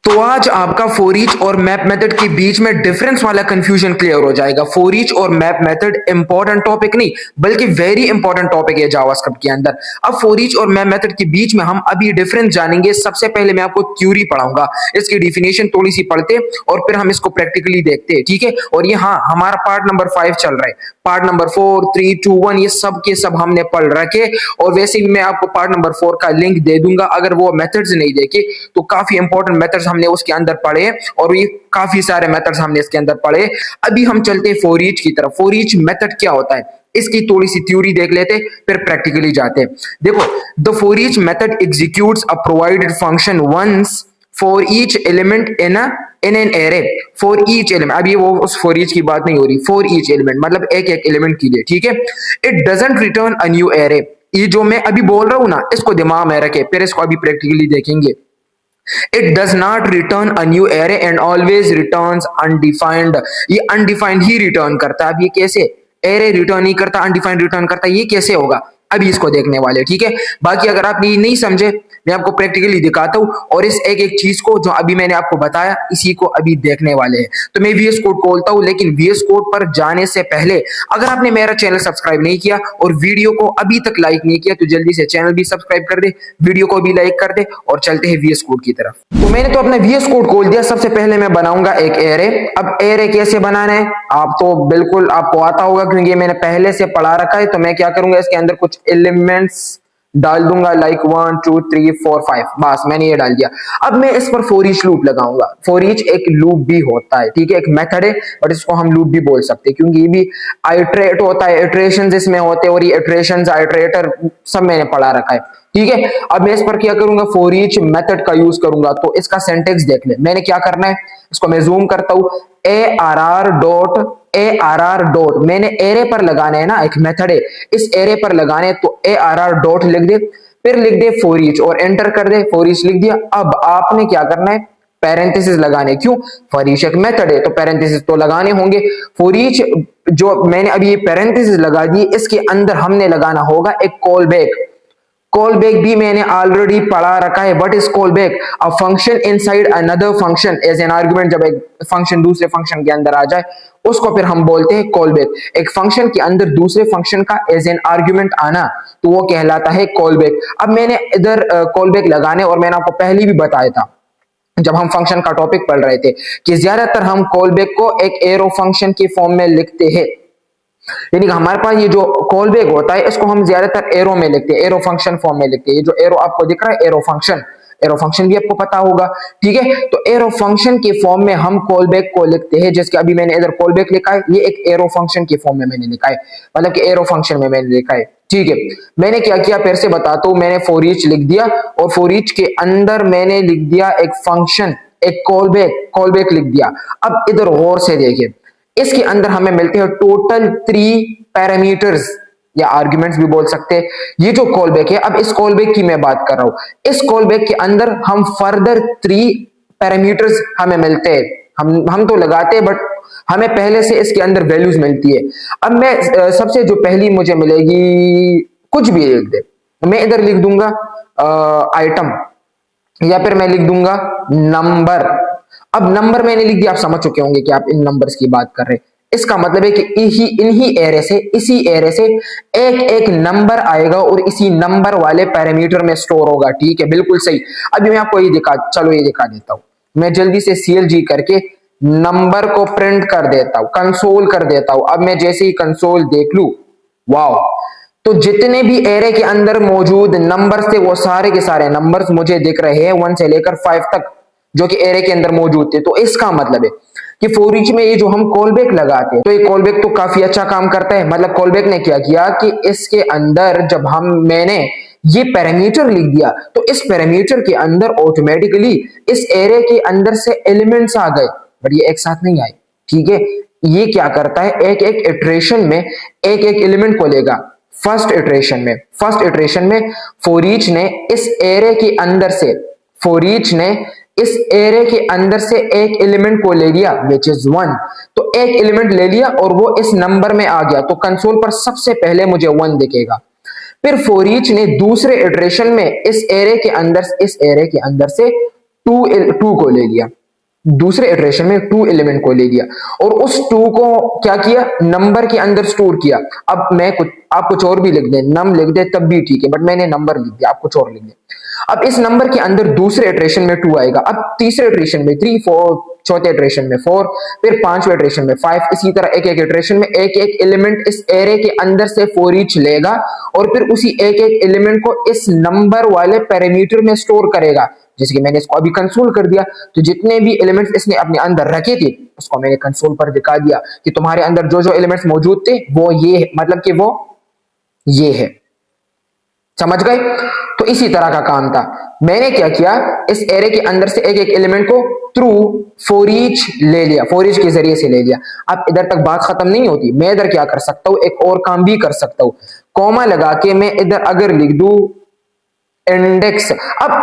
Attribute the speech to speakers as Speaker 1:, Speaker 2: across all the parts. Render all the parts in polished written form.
Speaker 1: तो आज आपका फॉर ईच और मैप मेथड के बीच में डिफरेंस वाला कंफ्यूजन क्लियर हो जाएगा। फॉर ईच और मैप मेथड इंपॉर्टेंट टॉपिक नहीं बल्कि वेरी इंपॉर्टेंट टॉपिक है जावास्क्रिप्ट के अंदर। अब फॉर ईच और मैप मेथड के बीच में हम अभी डिफरेंस जानेंगे। सबसे पहले मैं आपको थ्योरी पढ़ाऊंगा, इसकी डिफिनेशन थोड़ी सी पढ़ते और फिर हम इसको प्रैक्टिकली देखते हैं, ठीक है। और ये हाँ, हमारा पार्ट नंबर 5 चल रहा है। पार्ट नंबर 4, 3, 2, 1 ये सब के सब हमने पढ़ रखे। और वैसे भी मैं आपको पार्ट नंबर 4 का लिंक दे दूंगा, अगर वो मेथड्स नहीं देखे तो काफी इंपॉर्टेंट मेथड्स हमने उसके अंदर पढ़े और ये काफी सारे मेथड्स हमने इसके अंदर पढ़े। अभी हम चलते हैं फॉर ईच की तरफ। फॉर ईच मेथड क्या होता है इसकी थोड़ी सी थ्योरी देख लेते, फिर प्रैक्टिकली जाते। देखो, the for each method executes a provided function once for each element in an array. For each element, अब ये वो उस फॉर ईच की बात नहीं हो रही, फॉर ईच एलिमेंट मतलब एक एक एलिमेंट के लिए, ठीक है। It doesn't return a new array. ये जो मैं अभी बोल रहा हूं ना, इसको दिमाग में रखे, फिर इसको अभी प्रैक्टिकली देखेंगे। It does not return a new array and always returns undefined। ये undefined ही रिटर्न करता है। अब ये कैसे, एरे रिटर्न नहीं करता, अनडिफाइंड रिटर्न करता है, ये कैसे होगा अभी इसको देखने वाले, ठीक है। बाकी अगर आप ये नहीं समझे मैं आपको प्रैक्टिकली दिखाता हूं और इस एक एक चीज को जो अभी मैंने आपको बताया इसी को अभी देखने वाले हैं। तो मैं वीएस कोड खोलता हूं, लेकिन वीएस कोड पर जाने से पहले अगर आपने मेरा चैनल सब्सक्राइब नहीं किया और वीडियो को अभी तक लाइक नहीं किया तो जल्दी से चैनल भी सब्सक्राइब कर दे, वीडियो को भी लाइक कर दे और चलते हैं वीएस कोड की तरफ। तो मैंने तो अपना वीएस कोड खोल दिया। सबसे पहले मैं बनाऊंगा एक एरे। अब एरे कैसे बनाना है आप तो बिल्कुल आपको आता होगा क्योंकि मैंने पहले से पढ़ा रखा है। तो मैं क्या करूंगा, इसके अंदर कुछ एलिमेंट्स डाल दूंगा, लाइक 1 2 3 4 5, बस मैंने ये डाल दिया। अब मैं इस पर फॉर ईच लूप लगाऊंगा। फॉर ईच एक लूप भी होता है, ठीक है, एक मेथड है, बट इसको हम लूप भी बोल सकते हैं क्योंकि ये भी आइटरेट होता है, इटरेशंस इसमें होते हैं और ये इटरेशंस आइटरेटर सब मैंने पढ़ा रखा है, ठीक है। अब मैं इस पर क्या करूंगा, फॉर ईच मेथड का यूज करूंगा। तो इसका सिंटेक्स देख ले, मैंने क्या करना है, इसको मैं जूम करता हूं, ARR डॉट मैंने एरे पर लगाना है ना, एक मेथड है इस एरे पर लगाने, तो ARR डॉट लिख दे, फिर लिख दे फॉर ईच और एंटर कर दे। फॉर ईच लिख दिया। अब आपने क्या करना है, पैरेंथेसिस लगाने। क्यों, फॉर ईच एक मेथड है तो पैरेंथेसिस तो लगाने होंगे। फॉर ईच जो मैंने अभी ये पैरेंथेसिस लगा दी, इसके अंदर हमने लगाना होगा एक कॉल बैक। कॉल बैक भी मैंने ऑलरेडी पढ़ा रखा है। What is callback, a function inside another function as an argument. जब एक फंक्शन दूसरे फंक्शन के अंदर आ जाए उसको फिर हम बोलते हैं कॉल बैक। एक फंक्शन के अंदर दूसरे फंक्शन का एज एन आर्गुमेंट आना तो वो कहलाता है कॉल बैक। अब मैंने इधर कॉल बैक लगाने, और मैंने आपको पहले भी बताया था जब हम फंक्शन का टॉपिक पढ़ रहे थे कि ज्यादातर हम कॉल बैक को एक एरो फंक्शन के फॉर्म में लिखते हैं। यानी कि हमारे पास ये जो कॉल बैक होता है इसको हम ज्यादातर एरो में लिखते हैं, एरो फंक्शन फॉर्म में लिखते हैं। ये जो एरो आपको दिख रहा है एरो फंक्शन भी आपको पता होगा, ठीक है। तो एरो फंक्शन के फॉर्म में हम कॉल बैक को लिखते हैं, जैसे अभी मैंने इधर कॉल बैक लिखा है, ये एक एरो फंक्शन के फॉर्म में मैंने लिखा है, मतलब कि एरो फंक्शन में मैंने लिखा है, ठीक है। मैंने क्या किया फिर से बताता हूं, मैंने फॉर ईच लिख दिया और फॉर ईच के अंदर मैंने लिख दिया एक फंक्शन, एक कॉल बैक लिख दिया। अब इधर गौर से देखिए, इसके अंदर हमें मिलते हैं टोटल 3 पैरामीटर्स या आर्गुमेंट्स भी बोल सकते हैं। ये जो कॉल बैक है, अब इस कॉल बैक की मैं बात कर रहा हूं, इस कॉल बैक के अंदर हम फर्दर 3 पैरामीटर्स हमें मिलते हैं। हम तो लगाते हैं बट हमें पहले से इसके अंदर वैल्यूज मिलती है। अब मैं सबसे जो पहली मुझे मिलेगी, कुछ भी लिख दे, मैं इधर लिख दूंगा आइटम, या फिर मैं लिख दूंगा नंबर। अब नंबर मैंने लिख दिया, आप समझ चुके होंगे कि आप इन नंबर्स की बात कर रहे हैं। इसका मतलब है कि इन्हीं एरे से, इसी एरे से एक एक नंबर आएगा और इसी नंबर वाले पैरामीटर में स्टोर होगा, ठीक है, बिल्कुल सही। अभी मैं आपको ये दिखा देता हूं। मैं जल्दी से CLG करके नंबर को प्रिंट कर देता हूं, कंसोल कर देता हूं। अब मैं जैसे ही कंसोल देख लू, वाओ, तो जितने भी एरे के अंदर मौजूद नंबर थे वो सारे के सारे नंबर्स मुझे दिख रहे हैं 1 से लेकर 5 तक, जो कि एरे के अंदर मौजूद थे। तो इसका मतलब है कि फॉर ईच में ये जो हम कॉल बैक लगाते हैं तो ये कॉल बैक तो काफी अच्छा काम करता है। मतलब कॉल बैक ने क्या किया कि इसके अंदर जब मैंने ये पैरामीटर लिख दिया तो इस पैरामीटर के अंदर ऑटोमेटिकली इस एरे के अंदर से एलिमेंट्स आ गए, बट ये एक साथ नहीं आए, ठीक है। ये क्या करता है, एक एक इटरेशन में एक एक एलिमेंट को लेगा। फर्स्ट इटरेशन में फॉर ईच ने इस एरे के अंदर से एक एलिमेंट को ले लिया विच इज 1। तो एक एलिमेंट ले लिया और वो इस नंबर में आ गया, तो कंसोल पर सबसे पहले मुझे 1 दिखेगा। फिर फॉर ईच ने दूसरे इटरेशन में इस एरे के अंदर से टू को ले लिया, दूसरे इटरेशन में 2 एलिमेंट को ले लिया और उस 2 को क्या किया, नंबर के अंदर स्टोर किया। अब मैं आप कुछ और भी लिख दें, नम लिख दे तब भी ठीक है, बट मैंने नंबर लिख दिया, आप कुछ और लिख दें। अब इस नंबर के अंदर दूसरे इटरेशन में 2 आएगा, अब तीसरे इटरेशन में 3, 4, चौथे इटरेशन में 4, फिर पांचवें इटरेशन में 5, इसी तरह एक एक इटरेशन में एक एक एलिमेंट इस एरे के अंदर से फॉर ईच लेगा और फिर उसी एक एक एलिमेंट को इस नंबर वाले पैरामीटर में स्टोर करेगा। जैसे कि मैंने इसको अभी कंसोल कर दिया, तो जितने भी एलिमेंट्स इसने अपने अंदर रखे थे उसको मैंने कंसोल पर दिखा दिया कि तुम्हारे अंदर जो जो एलिमेंट्स मौजूद थे वो ये है, मतलब कि वो ये है। समझ गए? तो इसी तरह का काम था। मैंने क्या किया, इस एरे के अंदर से एक एक एलिमेंट को थ्रू फॉर ईच ले लिया, फॉर ईच के जरिए से ले लिया। अब इधर तक बात खत्म नहीं होती, मैं इधर क्या कर सकता हूं, एक और काम भी कर सकता हूं। कॉमा लगा के मैं इधर अगर लिख दूं इंडेक्स, अब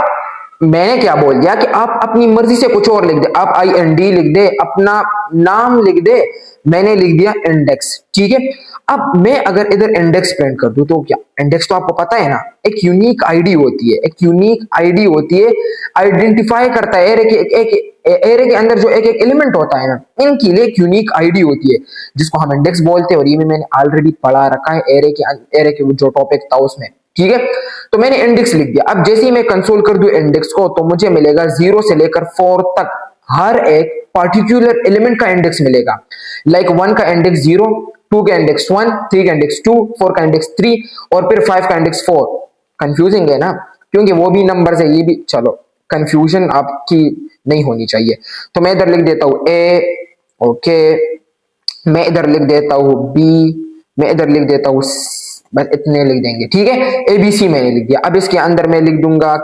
Speaker 1: मैंने क्या बोल दिया कि आप अपनी मर्जी से कुछ और लिख दे, आप IND लिख दे, अपना नाम लिख दे, मैंने लिख दिया इंडेक्स, ठीक है। अब मैं अगर इधर इंडेक्स प्रिंट कर दूं तो क्या, इंडेक्स तो आपको पता है ना, एक यूनिक आईडी होती है, एक यूनिक आईडी होती है, आइडेंटिफाई करता है एरे के अंदर जो एक एक एलिमेंट होता है ना, इनके लिए एक यूनिक आईडी होती है जिसको हम इंडेक्स बोलते हैं। और ये मैंने ऑलरेडी पढ़ा रखा है एरे के जो टॉपिक था उसमें, ठीक है। तो मैंने इंडेक्स लिख दिया। अब जैसे ही मैं कंसोल कर दूं इंडेक्स को तो मुझे मिलेगा 0 से लेकर 4 तक हर एक पर्टिकुलर एलिमेंट का इंडेक्स मिलेगा। लाइक 1 का इंडेक्स 0, 2 का इंडेक्स 1, 3 का इंडेक्स 2, 4 का इंडेक्स 3 और फिर 5 का इंडेक्स 4। कंफ्यूजिंग है ना, क्योंकि वो भी नंबर है, ये भी, चलो कंफ्यूजन आपकी नहीं होनी चाहिए। तो मैं इधर लिख देता हूं ए, ओके, मैं इधर लिख देता हूं बी, मैं इधर लिख देता हूं, बस इतने लिख देंगे, ठीक है। ABC मैंने लिख दिया। अब इसके अंदर मैं लिख दूंगा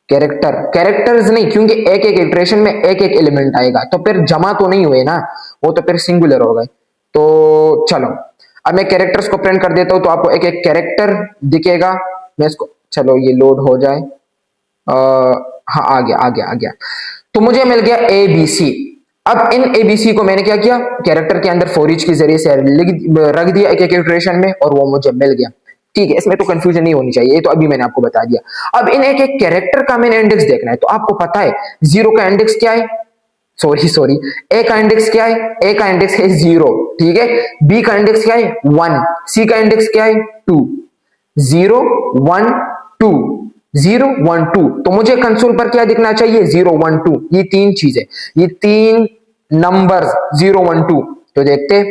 Speaker 1: कैरेक्टर्स नहीं, क्योंकि एक एक इटरेशन में एक एक एलिमेंट आएगा तो फिर जमा तो नहीं हुए ना, वो तो फिर सिंगुलर हो गए। तो चलो अब मैं कैरेक्टर्स को प्रिंट कर देता हूं तो आपको एक एक कैरेक्टर दिखेगा। मैं इसको, चलो ये लोड हो जाए, हाँ आ गया। तो मुझे मिल गया ABC। अब इन ABC को मैंने क्या किया, कैरेक्टर के अंदर फॉर ईच के जरिए से रख दिया एक एक इटरेशन में और वो मुझे मिल गया, ठीक है। इसमें तो कंफ्यूजन नहीं होनी चाहिए, ये तो अभी मैंने आपको बता दिया। अब इन एक एक कैरेक्टर का मैंने इंडेक्स देखना है, तो आपको पता है 0 का इंडेक्स क्या है, सॉरी ए का इंडेक्स क्या है, ए का इंडेक्स है 0, ठीक है। बी का इंडेक्स क्या है 1, सी का इंडेक्स क्या है 2, 0 1 2, 0 1 2। तो मुझे कंसोल पर क्या दिखना चाहिए, 0 1 2, ये तीन चीजें, ये तीन नंबर्स 0 1 2। तो देखते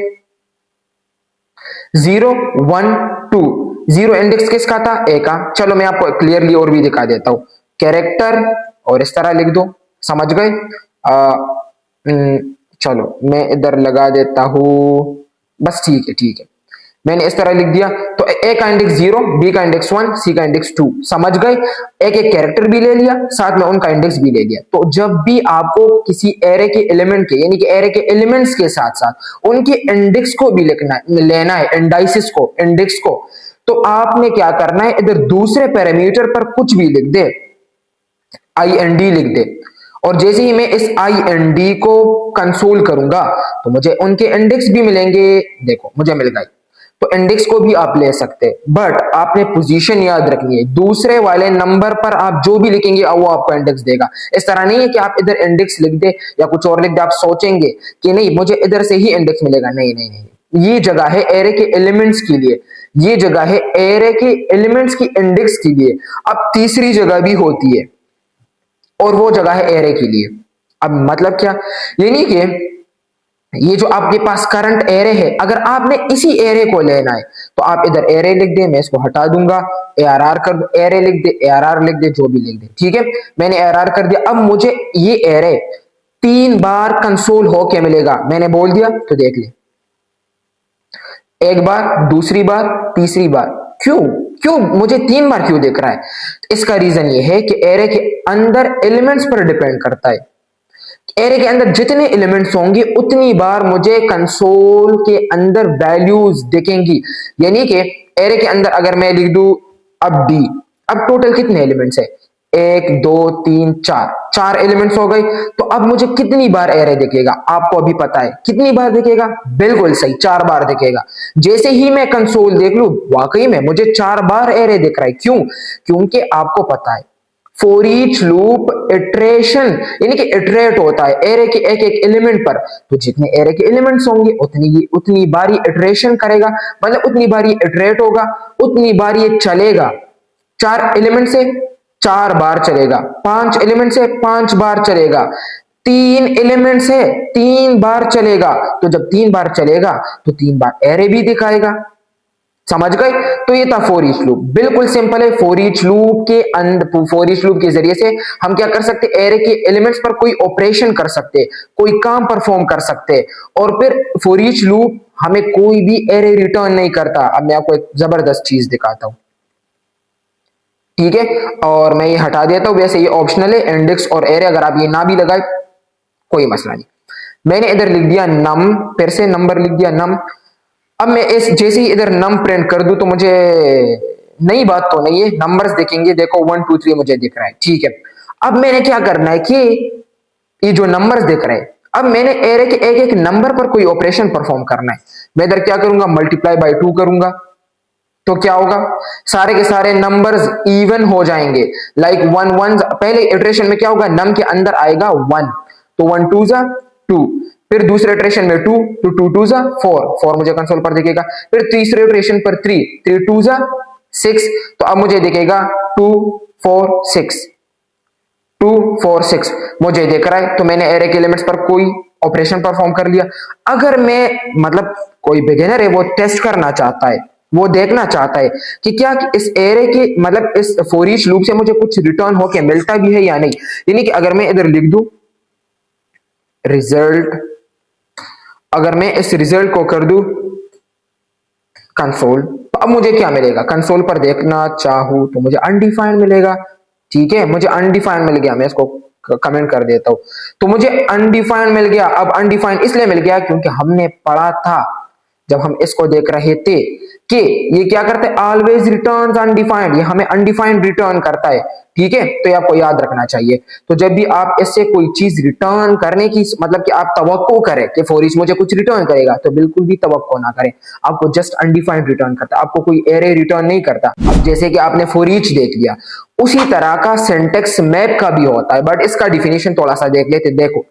Speaker 1: 0 1 2, 0 इंडेक्स किसका था, ए का। चलो मैं आपको क्लियरली और भी दिखा देता हूं, कैरेक्टर और इस तरह लिख दो, समझ गए। चलो मैं इधर लगा देता हूं, बस ठीक है, मैंने इस तरह लिख दिया। तो ए का इंडेक्स 0, बी का इंडेक्स 1, सी का इंडेक्स 2, समझ गए। एक एक कैरेक्टर भी ले लिया, साथ में उनका इंडेक्स भी ले लिया। तो जब भी आपको किसी एरे के एलिमेंट के, यानी कि एरे के एलिमेंट्स के साथ साथ उनके इंडेक्स को भी लेना है, इंडाइसिस को, इंडेक्स को, तो आपने क्या करना है, इधर दूसरे पैरामीटर पर कुछ भी लिख दे, IND लिख दे, और जैसे ही मैं इस IND को कंसोल करूंगा तो मुझे उनके इंडेक्स भी मिलेंगे। देखो मुझे मिल गए। तो इंडेक्स को भी आप ले सकते हैं, बट आपने पोजीशन याद रखनी है, दूसरे वाले नंबर पर आप जो भी लिखेंगे वो आपको इंडेक्स देगा। इस तरह नहीं है कि आप इधर इंडेक्स लिख दे या कुछ और लिख दे, आप सोचेंगे कि नहीं मुझे इधर से ही इंडेक्स मिलेगा, नहीं, ये जगह है एरे के एलिमेंट्स के लिए, ये जगह है एरे के एलिमेंट्स की इंडेक्स के लिए। अब तीसरी जगह भी होती है और वो जगह है एरे के लिए। अब मतलब क्या, यानी कि ये जो आपके पास करंट एरे है, अगर आपने इसी एरे को लेना है तो आप इधर एरे लिख दे, मैं इसको हटा दूंगा, ARR कर दो, एरे लिख दे, ARR लिख दे, जो भी लिख दे, ठीक है। मैंने ARR कर दिया। अब मुझे ये एरे 3 बार कंसोल होके मिलेगा, मैंने बोल दिया तो देख ले, एक बार, दूसरी बार, तीसरी बार। क्यों मुझे 3 बार क्यों दिख रहा है? इसका रीजन ये है कि एरे के अंदर एलिमेंट्स पर डिपेंड करता है। एरे के अंदर जितने एलिमेंट्स होंगे उतनी बार मुझे कंसोल के अंदर वैल्यूज दिखेंगी। यानी कि एरे के अंदर अगर मैं लिख दूं अब D, अब टोटल कितने एलिमेंट्स है, 1 2 3 4 एलिमेंट्स हो गए। तो अब मुझे कितनी बार एरे दिखेगा, आपको अभी पता है कितनी बार दिखेगा, बिल्कुल सही, 4 बार दिखेगा। जैसे ही मैं कंसोल देख लूं, वाकई में मुझे 4 बार एरे दिख रहा है। क्योंकि आपको पता है फॉर ईच लूप इटरेशन, यानी कि इटरेट होता है एरे के एक एक एलिमेंट पर, तो जितने एरे के एलिमेंट्स होंगे उतनी बारी इटरेशन करेगा, मतलब उतनी बारी इटरेट होगा, उतनी बार ये चलेगा। 4 एलिमेंट से 4 बार चलेगा, 5 एलिमेंट से 5 बार चलेगा, 3 एलिमेंट से 3 बार चलेगा। तो जब 3 बार चलेगा तो 3 बार एरे भी दिखाएगा। समझ गए? तो ये था फॉर ईच लूप, बिल्कुल सिंपल है। फॉर ईच लूप के जरिए से हम क्या कर सकते, एरे के एलिमेंट्स पर कोई ऑपरेशन कर सकते, कोई काम परफॉर्म कर सकते। और फिर फॉर ईच लूप हमें कोई भी एरे रिटर्न नहीं करता। अब मैं आपको एक जबरदस्त चीज दिखाता हूं, ठीक है, और मैं ये हटा देता हूं। वैसे ये ऑप्शनल है, इंडेक्स और एरे, अगर आप ये ना भी लगाए कोई मसला नहीं। मैंने इधर लिख दिया नम, फिर से नंबर लिख दिया नम। अब मैं इस जैसे ही इधर नम प्रिंट कर दूं तो मुझे नई बात तो नहीं है, नंबर्स देखेंगे, देखो 1 2 3 मुझे दिख रहा है, ठीक है। अब मैंने क्या करना है कि ये जो नंबर्स दिख रहे हैं, अब मैंने एरे के एक एक नंबर पर कोई ऑपरेशन परफॉर्म करना है। मैं इधर क्या करूंगा, मल्टीप्लाई बाय 2 करूंगा, तो क्या होगा, सारे के सारे नंबर्स इवन हो जाएंगे। लाइक 1 1, पहले इटरेशन में क्या होगा, नम के अंदर आएगा 1, तो 1 2 जा 2, फिर दूसरे इटरेशन में 2, तो 2 2 जा 4, 4 मुझे कंसोल पर दिखेगा। फिर तीसरे इटरेशन पर 3, 3 2 जा 6, तो अब मुझे दिखेगा 2 4 6, 2 4 6 मुझे दिख रहा है। तो मैंने एरे के एलिमेंट्स पर कोई ऑपरेशन परफॉर्म कर लिया। अगर मैं मतलब कोई बिगिनर है, वो टेस्ट करना चाहता है, वो देखना चाहता है कि क्या इस एरे के मतलब इस फॉर ईच लूप से मुझे कुछ रिटर्न होके मिलता भी है या नहीं, यानी कि अगर मैं इधर लिख दूं रिजल्ट, अगर मैं इस रिजल्ट को कर दूं कंसोल, तो अब मुझे क्या मिलेगा, कंसोल पर देखना चाहूं तो मुझे अनडिफाइंड मिलेगा। ठीक है, मुझे अनडिफाइंड मिल गया, मैं इसको कमेंट कर देता हूं, तो मुझे अनडिफाइंड मिल गया। अब अनडिफाइंड इसलिए मिल गया क्योंकि हमने पढ़ा था जब हम इसको देख रहे थे कि ये क्या करता है, ऑलवेज रिटर्न्स अनडिफाइंड, ये हमें अनडिफाइंड रिटर्न करता है। ठीक है, तो ये आपको याद रखना चाहिए। तो जब भी आप इससे कोई चीज रिटर्न करने की मतलब कि आप तवक्को करें कि फॉर ईच मुझे कुछ रिटर्न करेगा, तो बिल्कुल भी तवक्को ना करें, आपको जस्ट अनडिफाइंड रिटर्न करता है, आपको कोई एरे रिटर्न नहीं करता। अब जैसे कि आपने फॉर ईच देख लिया, उसी तरह का सिंटेक्स मैप का भी होता है, बट इसका डिफिनेशन थोड़ा सा देख लेते। देखो,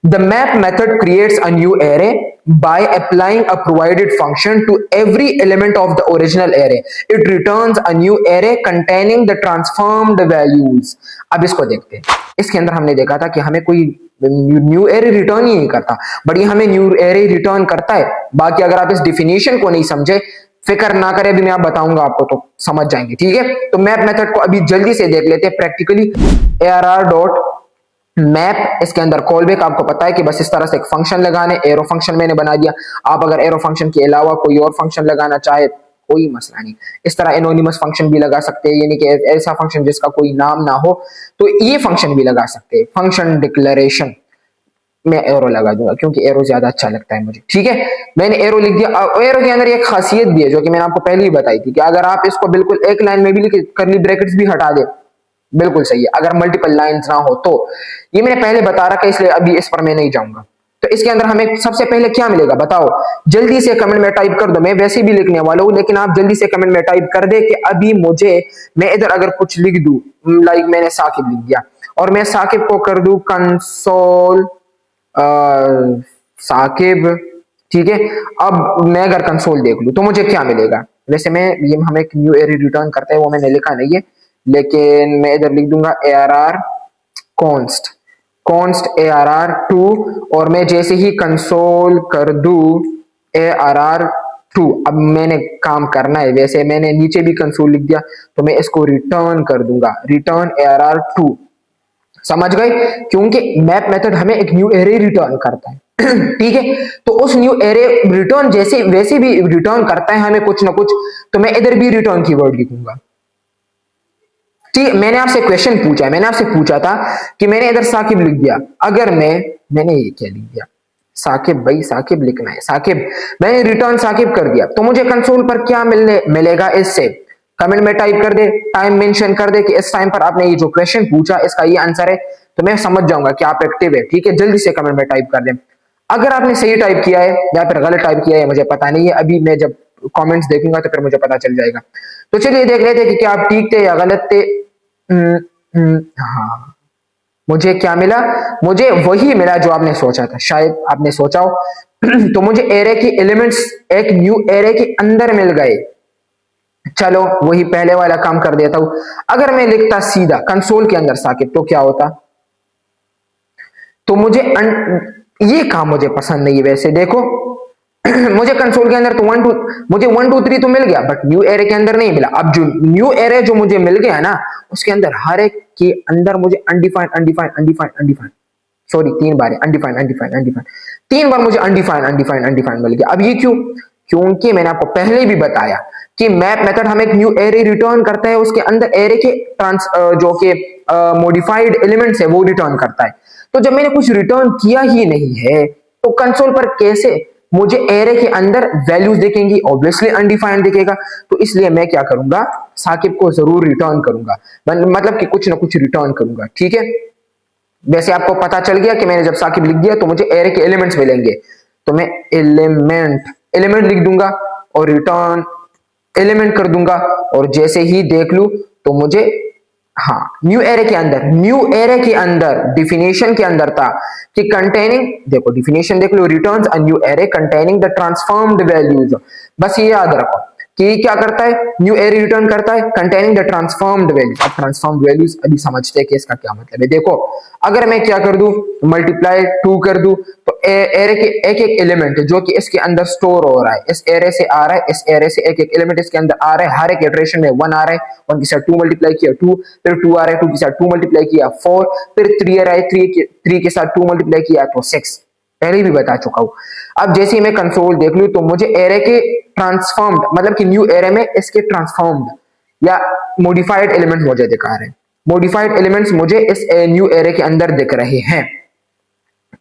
Speaker 1: the map method creates a new array by applying a provided function to every element of the original array. It returns a new array containing the transformed values. अब इसको देखते हैं। इसके अंदर हमने देखा था कि हमें कोई न्यू एरे रिटर्न ही नहीं करता, बट ये हमें न्यू एरे रिटर्न करता है। बाकी अगर आप इस डिफिनेशन को नहीं समझे, फिक्र ना करें, अभी मैं आप बताऊंगा आपको तो समझ जाएंगे। ठीक है, तो मैप मेथड को अभी जल्दी से देख लेते हैं प्रैक्टिकली। arr डॉट मैप, इसके अंदर कॉल बैक, आपको पता है कि बस इस तरह से एक फंक्शन लगाने, एरो फंक्शन मैंने बना दिया। आप अगर एरो फंक्शन के अलावा कोई और फंक्शन लगाना चाहे कोई मसला नहीं, इस तरह एनोनिमस फंक्शन भी लगा सकते हैं, यानी कि ऐसा फंक्शन जिसका कोई नाम ना हो, तो ये फंक्शन भी लगा सकते हैं। फंक्शन डिक्लेरेशन मैं एरो लगा दूंगा क्योंकि एरो ज्यादा अच्छा लगता है मुझे। ठीक है, मैंने एरो लिख दिया। एरो के अंदर एक खासियत भी है जो कि मैंने आपको पहले ही बताई थी कि अगर आप इसको बिल्कुल एक लाइन में भी लिखे, कर्ली ब्रैकेट्स भी हटा दे, बिल्कुल सही है। अगर मल्टीपल लाइंस ना हो तो, ये मैंने पहले बता रखा है, इसलिए अभी इस पर मैं नहीं जाऊंगा। तो इसके अंदर हमें सबसे पहले क्या मिलेगा बताओ, जल्दी से कमेंट में टाइप कर दो। मैं वैसे भी लिखने वाला हूं, लेकिन आप जल्दी से कमेंट में टाइप कर दे कि अभी मुझे, मैं इधर अगर कुछ लिख दूं, लाइक मैंने साकिब लिख दिया और मैं साकिब को कर दूं कंसोल साकिब। ठीक है, अब मैं अगर कंसोल देख लूं तो मुझे क्या मिलेगा। वैसे मैं ये हमें एक न्यू एरे रिटर्न करता है, वो मैंने लिखा नहीं है, लेकिन मैं इधर लिख दूंगा arr const arr2, और मैं जैसे ही कंसोल कर दूं arr2, अब मैंने काम करना है। वैसे मैंने नीचे भी कंसोल लिख दिया, तो मैं इसको रिटर्न कर दूंगा, रिटर्न arr2। समझ गए, क्योंकि मैप मेथड हमें एक न्यू एरे रिटर्न करता है। ठीक है, तो उस न्यू एरे रिटर्न जैसे वैसे भी रिटर्न करता है हमें कुछ ना कुछ, तो मैं इधर भी रिटर्न कीवर्ड लिखूंगा। ठीक, मैंने आपसे क्वेश्चन पूछा है, मैंने आपसे पूछा था कि मैंने इधर साकिब लिख दिया, अगर मैंने ये क्या लिख दिया, साकिब, भाई साकिब लिखना है, साकिब, मैंने रिटर्न साकिब कर दिया, तो मुझे कंसोल पर क्या मिलेगा इससे, कमेंट में टाइप कर दे, टाइम मेंशन कर दे कि इस टाइम पर आपने ये जो क्वेश्चन पूछा इसका ये आंसर है, तो मैं समझ जाऊंगा कि आप एक्टिव है। ठीक है, जल्दी से कमेंट में टाइप कर दें। अगर आपने सही टाइप किया है या फिर गलत टाइप किया है मुझे पता नहीं है, अभी मैं जब कमेंट्स देखूंगा तो फिर मुझे पता चल जाएगा। तो चलिए देख लेते हैं कि क्या आप ठीक थे या गलत थे। हाँ, मुझे क्या मिला? मुझे वही मिला जो आपने सोचा था, शायद आपने सोचा हो। तो मुझे एरे की एलिमेंट्स एक न्यू एरे के अंदर मिल गए। चलो वही पहले वाला काम कर देता हूं। अगर मैं लिखता सीधा कंसोल के अंदर साकिब, तो क्या होता? तो ये काम मुझे पसंद नहीं है वैसे। देखो मुझे कंसोल के अंदर तो मुझे 1 2 3 तो मिल गया, बट न्यू एरे के अंदर नहीं मिला। अब जो न्यू एरे जो मुझे मिल गया ना, उसके अंदर हर एक के अंदर मुझे undefined undefined undefined undefined, sorry 3 बार अनडिफाइंड अनडिफाइंड अनडिफाइंड, 3 बार मुझे अनडिफाइंड अनडिफाइंड अनडिफाइंड मिल गया। अब ये क्यों? क्योंकि मैंने आपको पहले भी बताया कि मैप मेथड हमें एक न्यू एरे रिटर्न करता है, उसके अंदर एरे के जो के मॉडिफाइड एलिमेंट्स है वो रिटर्न करता है। तो जब मैंने कुछ रिटर्न किया ही नहीं है, तो कंसोल पर कैसे मुझे एरे के अंदर वैल्यूज दिखेंगी? ऑब्वियसली अनडिफाइंड दिखेगा। तो इसलिए मैं क्या करूंगा, साकिब को जरूर रिटर्न करूंगा, मतलब कि कुछ ना कुछ रिटर्न करूंगा। ठीक है, वैसे आपको पता चल गया कि मैंने जब साकिब लिख दिया तो मुझे एरे के एलिमेंट्स मिलेंगे। तो मैं एलिमेंट लिख दूंगा और रिटर्न एलिमेंट कर दूंगा, और जैसे ही देख लू तो मुझे, हाँ, न्यू एरे के अंदर डिफिनेशन के अंदर था कि कंटेनिंग, देखो डिफिनेशन देख लो, returns a new array containing the transformed values. बस ये याद रखो कि क्या करता है, न्यू एरे रिटर्न करता है कंटेनिंग द ट्रांसफॉर्म्ड वैल्यूज। अब ट्रांसफॉर्म्ड वैल्यूज अभी समझते हैं कि इसका क्या मतलब है। देखो अगर मैं क्या कर दूं, मल्टीप्लाई 2 कर दूं, तो एरे के एक एक एलिमेंट जो कि इसके अंदर स्टोर हो रहा है, इस एरे से आ रहा है, इस एरे से एक एक एलिमेंट इसके अंदर आ रहा है, हर एक इटरेशन में 1 आ रहा है, 1 के साथ 2 मल्टीप्लाई किया 2, फिर 2 आ रहा है, 2 के साथ 2 मल्टीप्लाई किया 4, फिर 3 आ रहा है, 3 के साथ 2 मल्टीप्लाई किया तो 6। पहले भी बता चुका हूं। अब जैसे ही मैं कंसोल देख लूं तो मुझे एरे के ट्रांसफॉर्म्ड, मतलब कि न्यू एरे में इसके ट्रांसफॉर्म्ड या मॉडिफाइड एलिमेंट्स मुझे दिखा रहे हैं। मॉडिफाइड एलिमेंट्स मुझे इस न्यू एरे के अंदर दिख रहे हैं।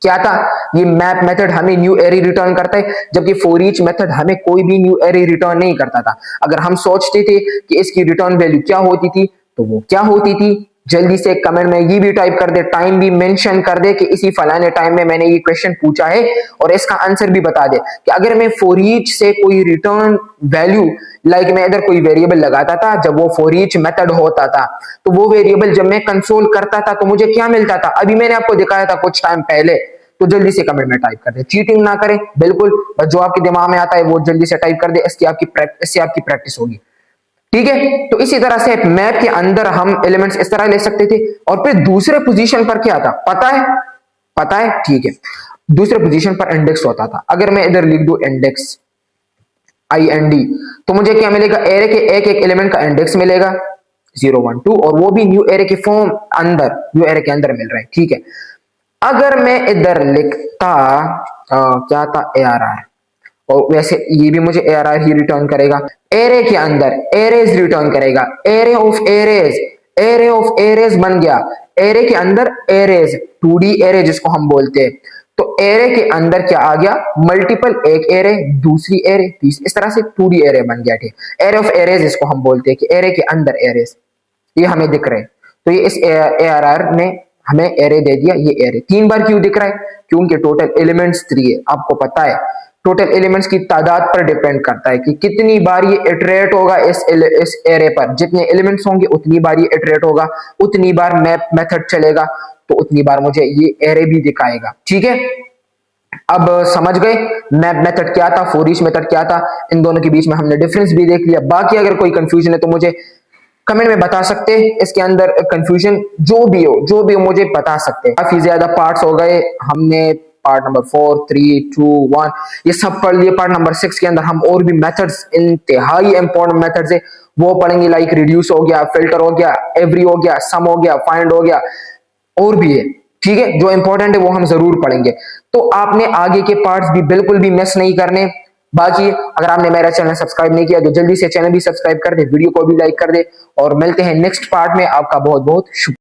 Speaker 1: क्या था, ये मैप मेथड हमें न्यू एरे रिटर्न करता है, जबकि फॉर ईच मेथड हमें कोई भी न्यू एरे रिटर्न नहीं करता था। अगर हम सोचते थे कि इसकी रिटर्न वैल्यू क्या होती थी, तो वो क्या होती थी, जल्दी से कमेंट में ये भी टाइप कर दे, टाइम भी मेंशन कर दे कि इसी फलाने टाइम में मैंने ये क्वेश्चन पूछा है, और इसका आंसर भी बता दे कि अगर मैं फॉर ईच से कोई रिटर्न वैल्यू, लाइक मैं इधर कोई वेरिएबल लगाता था, जब वो फॉर ईच मेथड होता था, तो वो वेरिएबल जब मैं कंसोल करता था तो मुझे क्या मिलता था, अभी मैंने आपको दिखाया था कुछ टाइम पहले। तो जल्दी से कमेंट में टाइप कर दे, चीटिंग ना करें बिल्कुल, बस जो आपके दिमाग में आता है वो जल्दी से टाइप कर दे, इससे आपकी प्रैक्टिस होगी। ठीक है, तो इसी तरह से मैप के अंदर हम एलिमेंट्स इस तरह ले सकते थे। और फिर दूसरे पोजीशन पर क्या था, पता है, ठीक है, दूसरे पोजीशन पर इंडेक्स होता था। अगर मैं इधर लिख दूं इंडेक्स IND, तो मुझे क्या मिलेगा, एरे के एक एक एलिमेंट का इंडेक्स मिलेगा 0 1 2, और वो भी न्यू एरे के फॉर्म अंदर, न्यू एरे के अंदर मिल रहा है। ठीक है, अगर मैं इधर लिखता क्या था, ARR, और वैसे ये भी मुझे ARR ही रिटर्न करेगा। एरे के अंदर एरेज रिटर्न करेगा, एरे ऑफ एरेज बन गया। एरे के अंदर एरेज, 2D एरे जिसको हम बोलते हैं। तो एरे के अंदर क्या आ गया, मल्टीपल, एक एरे, दूसरी एरे, इस तरह से 2D एरे बन गया। ठीक, एरे ऑफ एरेज इसको हम बोलते हैं कि एरे के अंदर एरेज, ये हमें दिख रहे हैं। तो ये इस ARR ने हमें एरे दे दिया। ये एरे 3 बार क्यों दिख रहा है, क्योंकि टोटल एलिमेंट्स 3 है। आपको पता है टोटल एलिमेंट्स की तादाद पर डिपेंड करता है कि कितनी बार ये इटरेट होगा इस एरे पर। जितने एलिमेंट्स होंगे उतनी बार ये इटरेट होगा, उतनी बार मैप मेथड चलेगा, तो उतनी बार मुझे ये एरे भी दिखाएगा। ठीक है, अब समझ गए मैप मेथड क्या था, फॉर ईच मेथड क्या था, इन दोनों के बीच में हमने डिफरेंस भी देख लिया। बाकी अगर कोई कंफ्यूजन है तो मुझे कमेंट में बता सकते हैं। इसके अंदर कंफ्यूजन जो भी हो मुझे बता सकते हैं। काफी ज्यादा पार्ट्स हो गए, हमने पार्ट नंबर 4 3 2 1 ये सब पढ़ लिए। पार्ट नंबर 6 के अंदर हम और भी मेथड्स, इंतहाई इंपॉर्टेंट मेथड्स है वो पढ़ेंगे, लाइक रिड्यूस हो गया, फिल्टर हो गया, एवरी हो गया, सम हो गया, फाइंड हो गया, और भी है। ठीक है, जो इंपॉर्टेंट है वो हम जरूर पढ़ेंगे। तो आपने आगे के पार्ट्स भी बिल्कुल भी मिस नहीं करने। बाकी अगर आपने मेरा चैनल सब्सक्राइब नहीं किया तो जल्दी से चैनल भी सब्सक्राइब कर दे, वीडियो को भी लाइक कर दे, और मिलते हैं नेक्स्ट पार्ट में। आपका बहुत बहुत शुक्रिया।